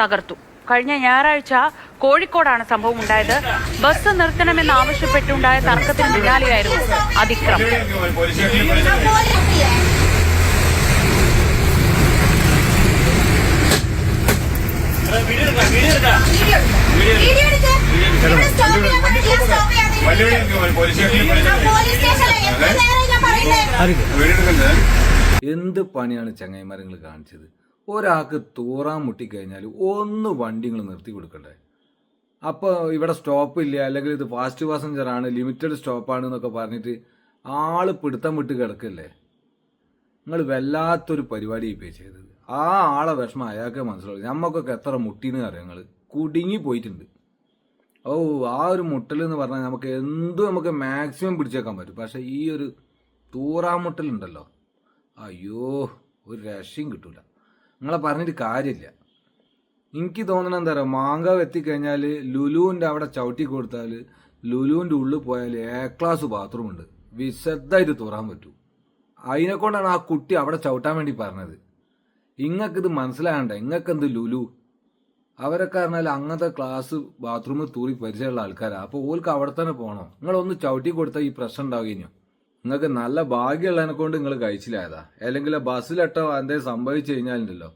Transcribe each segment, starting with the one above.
തകർത്തു. കഴിഞ്ഞ ഞായറാഴ്ച കോഴിക്കോടാണ് സംഭവം ഉണ്ടായത്. ബസ് നിർത്തണമെന്നാവശ്യപ്പെട്ടുണ്ടായ തർക്കത്തിന് പിന്നാലെയായിരുന്നു അതിക്രമം. എന്ത് പണിയാണ് ചങ്ങായിമാരങ്ങൾ കാണിച്ചത്? ഒരാൾക്ക് തൂറാൻ മുട്ടിക്കഴിഞ്ഞാൽ ഒന്ന് വണ്ടി നിങ്ങൾ നിർത്തി കൊടുക്കണ്ടേ? അപ്പോൾ ഇവിടെ സ്റ്റോപ്പ് ഇല്ല, അല്ലെങ്കിൽ ഇത് ഫാസ്റ്റ് പാസഞ്ചർ ആണ്, ലിമിറ്റഡ് സ്റ്റോപ്പാണ് എന്നൊക്കെ പറഞ്ഞിട്ട് ആള് പിടുത്തം വിട്ട് കിടക്കല്ലേ? നിങ്ങൾ വല്ലാത്തൊരു പരിപാടി ഇപ്പോൾ ചെയ്തത്. ആ ആളെ വിഷമം അയാൾക്കേ മനസ്സിലാവും. നമ്മക്കൊക്കെ എത്ര മുട്ടിന്ന് അറിയാം. നിങ്ങൾ കുടുങ്ങി പോയിട്ടുണ്ട്. ഓ, ആ ഒരു മുട്ടൽ എന്ന് പറഞ്ഞാൽ നമുക്ക് എന്തും നമുക്ക് മാക്സിമം പിടിച്ചേക്കാൻ പറ്റും. പക്ഷെ ഈ ഒരു തൂറാമുട്ടലുണ്ടല്ലോ, അയ്യോ, ഒരു രക്ഷയും കിട്ടൂല. നിങ്ങളെ പറഞ്ഞിട്ട് കാര്യമില്ല. എനിക്ക് തോന്നണ എന്താ പറയുക, മാങ്കാവ് എത്തിക്കഴിഞ്ഞാൽ ലുലുവിൻ്റെ അവിടെ ചവിട്ടി കൊടുത്താൽ ലുലുവിൻ്റെ ഉള്ളിൽ പോയാൽ ക്ലാസ് ബാത്റൂം ഉണ്ട്, വിശദമായിട്ട് തൂറാൻ പറ്റും. അതിനെക്കൊണ്ടാണ് ആ കുട്ടി അവിടെ ചവിട്ടാൻ വേണ്ടി പറഞ്ഞത്. ഇങ്ങക്കിത് മനസ്സിലാകണ്ട. ഇങ്ങക്കെന്ത് ലുലു? അവരൊക്കെ പറഞ്ഞാൽ അങ്ങനത്തെ ക്ലാസ് ബാത്റൂമിൽ തൂറി പരിചയമുള്ള ആൾക്കാരാണ്. അപ്പോൾ ഓൾക്ക് അവിടെ തന്നെ പോകണോ? നിങ്ങളൊന്ന് ചവിട്ടി കൊടുത്താൽ ഈ പ്രശ്നം ഉണ്ടാവുകയോ? നിങ്ങൾക്ക് നല്ല ഭാഗ്യമുള്ളതിനെ കൊണ്ട് നിങ്ങൾ കഴിച്ചില്ലായതാ. അല്ലെങ്കിൽ ബസ്സിലെട്ടോ എന്തെങ്കിലും സംഭവിച്ചു കഴിഞ്ഞാലുണ്ടല്ലോ,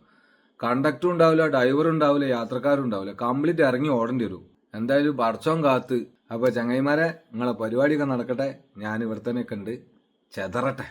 കണ്ടക്ടറും ഉണ്ടാവില്ല, ഡ്രൈവറും ഉണ്ടാവില്ല, യാത്രക്കാരും ഉണ്ടാവില്ല, കംപ്ലീറ്റ് ഇറങ്ങി ഓടേണ്ടി വരും. എന്തായാലും പടച്ചോൻ കാത്ത്. അപ്പോൾ ചങ്ങായിമാരെ, നിങ്ങളെ പരിപാടിയൊക്കെ നടക്കട്ടെ. ഞാൻ ഇവിടെ തന്നെയൊക്കെ ഉണ്ട്. ചെതറട്ടെ.